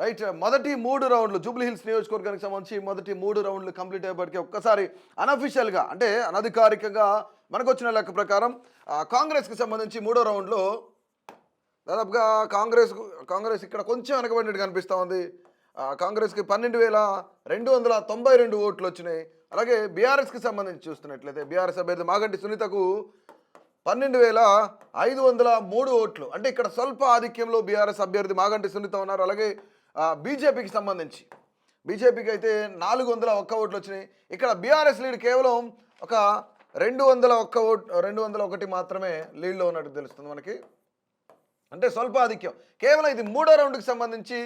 Right. మొదటి 3 రౌండ్లు Jubilee hills నియోజకవర్గానికి సంబంధించి మొదటి 3 రౌండ్లు కంప్లీట్ అయ్యేప్పటికీ ఒక్కసారి అనఫిషియల్గా అంటే అనధికారికంగా మనకొచ్చిన లెక్క ప్రకారం కాంగ్రెస్కి సంబంధించి 3వ రౌండ్లో దాదాపుగా కాంగ్రెస్ ఇక్కడ కొంచెం వెనకబడినట్టు కనిపిస్తూ ఉంది. కాంగ్రెస్కి 12,292 ఓట్లు వచ్చినాయి. అలాగే బీఆర్ఎస్కి సంబంధించి చూస్తున్నట్లయితే బీఆర్ఎస్ అభ్యర్థి మాగంటి సునీతకు 12,503 ఓట్లు. అంటే ఇక్కడ స్వల్ప ఆధిక్యంలో బీఆర్ఎస్ అభ్యర్థి మాగంటి సునీత ఉన్నారు. అలాగే బీజేపీకి సంబంధించి బీజేపీకి అయితే 401 ఓట్లు వచ్చినాయి. ఇక్కడ బీఆర్ఎస్ లీడ్ కేవలం ఒక 201 మాత్రమే లీడ్లో ఉన్నట్టు తెలుస్తుంది మనకి. అంటే స్వల్ప ఆధిక్యం. కేవలం ఇది 3వ రౌండ్కి సంబంధించి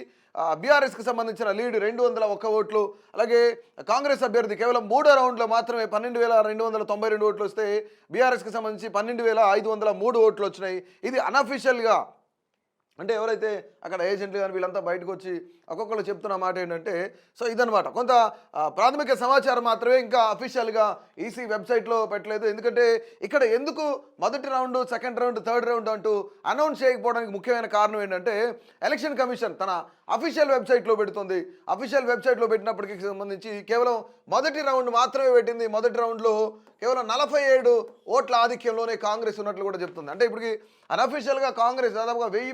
బీఆర్ఎస్కి సంబంధించిన లీడ్ 201 ఓట్లు. అలాగే కాంగ్రెస్ అభ్యర్థి కేవలం 3వ రౌండ్లో మాత్రమే 12,292 ఓట్లు వస్తే బీఆర్ఎస్కి సంబంధించి 12,503 ఓట్లు వచ్చినాయి. ఇది అనఫిషియల్గా అంటే ఎవరైతే అక్కడ ఏజెంట్లు కానీ వీళ్ళంతా బయటకు వచ్చి ఒక్కొక్కరు చెప్తున్న మాట ఏంటంటే సో ఇదనమాట కొంత ప్రాథమిక సమాచారం మాత్రమే, ఇంకా అఫీషియల్గా ఈసీ వెబ్సైట్లో పెట్టలేదు. ఎందుకంటే ఇక్కడ ఎందుకు మొదటి round, second round, third round అంటూ అనౌన్స్ చేయకపోవడానికి ముఖ్యమైన కారణం ఏంటంటే ఎలక్షన్ కమిషన్ తన అఫీషియల్ వెబ్సైట్లో పెడుతుంది. అఫీషియల్ వెబ్సైట్లో పెట్టినప్పటికి సంబంధించి కేవలం మొదటి రౌండ్ మాత్రమే పెట్టింది. మొదటి రౌండ్లో కేవలం 47 ఓట్ల ఆధిక్యంలోనే కాంగ్రెస్ ఉన్నట్లు కూడా చెప్తుంది. అంటే ఇప్పటికి అనఫీషియల్గా కాంగ్రెస్ దాదాపుగా 1000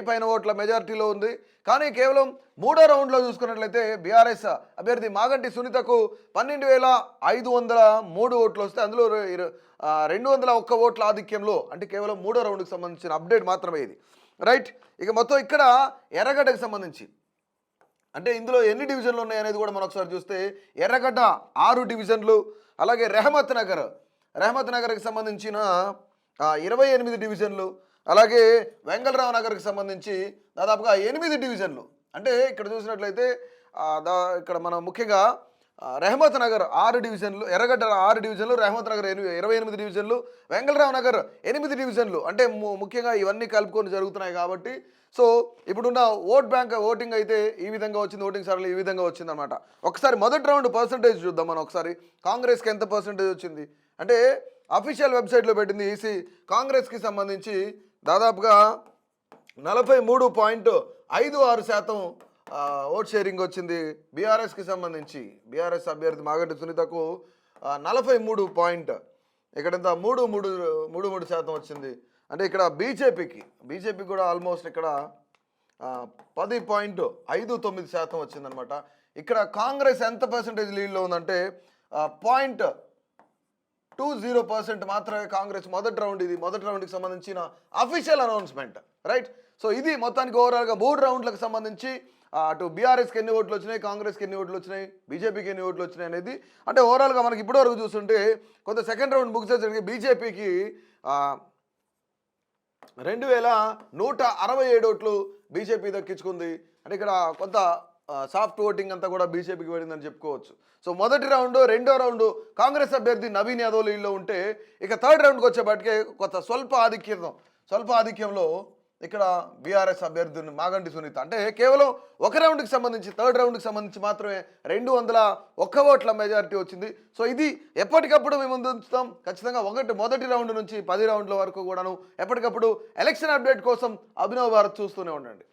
పైన ఓట్ల మెజారిటీలో ఉంది. కానీ కేవలం 3వ రౌండ్లో చూసుకున్నట్లయితే బీఆర్ఎస్ అభ్యర్థి మాగంటి సునీతకు 12,503 ఓట్లు వస్తే అందులో 201 ఓట్ల ఆధిక్యంలో, అంటే కేవలం 3వ రౌండ్కి సంబంధించిన అప్డేట్ మాత్రమే ఇది. రైట్. ఇక మొత్తం ఇక్కడ ఎర్రగడ్డకు సంబంధించి అంటే ఇందులో ఎన్ని డివిజన్లు ఉన్నాయనేది కూడా మనం ఒకసారి చూస్తే ఎర్రగడ్డ 6 డివిజన్లు, అలాగే రెహమత్ నగర్కి సంబంధించిన 28 డివిజన్లు, అలాగే వెంగళరావు నగర్కి సంబంధించి దాదాపుగా 8 డివిజన్లు. అంటే ఇక్కడ చూసినట్లయితే ఇక్కడ మనం ముఖ్యంగా రెహమత్ నగర్ 6 డివిజన్లు, ఎర్రగడ్డ 6 డివిజన్లు, రెహమత్ నగర్ 28 డివిజన్లు, వెంగళరావు నగర్ 8 డివిజన్లు. అంటే ముఖ్యంగా ఇవన్నీ కలుపుకొని జరుగుతున్నాయి కాబట్టి సో ఇప్పుడున్న ఓటింగ్ అయితే ఈ విధంగా వచ్చింది, ఓటింగ్ సరళి ఈ విధంగా వచ్చిందనమాట. ఒకసారి మొదటి రౌండ్ పర్సంటేజ్ చూద్దాం మనం ఒకసారి. కాంగ్రెస్కి ఎంత పర్సంటేజ్ వచ్చింది అంటే అఫీషియల్ వెబ్సైట్లో పెట్టింది ఈసీ. కాంగ్రెస్కి సంబంధించి దాదాపుగా 43.56% ఓట్ షేరింగ్ వచ్చింది. బీఆర్ఎస్కి సంబంధించి బీఆర్ఎస్ అభ్యర్థి మాగంటి సునీతకు 43 ఇక్కడంతా 33% వచ్చింది. అంటే ఇక్కడ బీజేపీకి కూడా ఆల్మోస్ట్ ఇక్కడ 10.59% వచ్చిందనమాట. ఇక్కడ కాంగ్రెస్ ఎంత పర్సెంటేజ్ లీడ్లో ఉందంటే 0.20% మాత్రమే కాంగ్రెస్ మొదటి రౌండ్. ఇది మొదటి రౌండ్కి సంబంధించిన అఫీషియల్ అనౌన్స్మెంట్. రైట్. సో ఇది మొత్తానికి ఓవరాల్గా 3 రౌండ్లకు సంబంధించి అటు బీఆర్ఎస్కి ఎన్ని ఓట్లు వచ్చినాయి, కాంగ్రెస్కి ఎన్ని ఓట్లు వచ్చినాయి, బీజేపీకి ఎన్ని ఓట్లు వచ్చినాయి అనేది. అంటే ఓవరాల్గా మనకి ఇప్పటివరకు చూస్తుంటే కొంత సెకండ్ రౌండ్ ముగిసే జరిగి బీజేపీకి 2,167 ఓట్లు బీజేపీ దక్కించుకుంది. అంటే ఇక్కడ కొంత సాఫ్ట్ ఓటింగ్ అంతా కూడా బీజేపీకి పడిందని చెప్పుకోవచ్చు. సో మొదటి రౌండ్, 2వ రౌండ్ కాంగ్రెస్ అభ్యర్థి నవీన్ యాదవ్ లీడ్లో ఉంటే ఇక థర్డ్ రౌండ్కి వచ్చేపటికే కొంత స్వల్ప ఆధిక్యంలో ఇక్కడ బీఆర్ఎస్ అభ్యర్థి మాగంటి సునీత. అంటే కేవలం ఒక రౌండ్కి సంబంధించి, థర్డ్ రౌండ్కి సంబంధించి మాత్రమే 201 ఓట్ల మెజారిటీ వచ్చింది. సో ఇది ఎప్పటికప్పుడు మేము ముందు ఉంచుతాం ఖచ్చితంగా. మొదటి రౌండ్ నుంచి 10 రౌండ్ల వరకు కూడాను ఎప్పటికప్పుడు ఎలక్షన్ అప్డేట్ కోసం అభినవ్ భారత్ చూస్తూనే ఉండండి.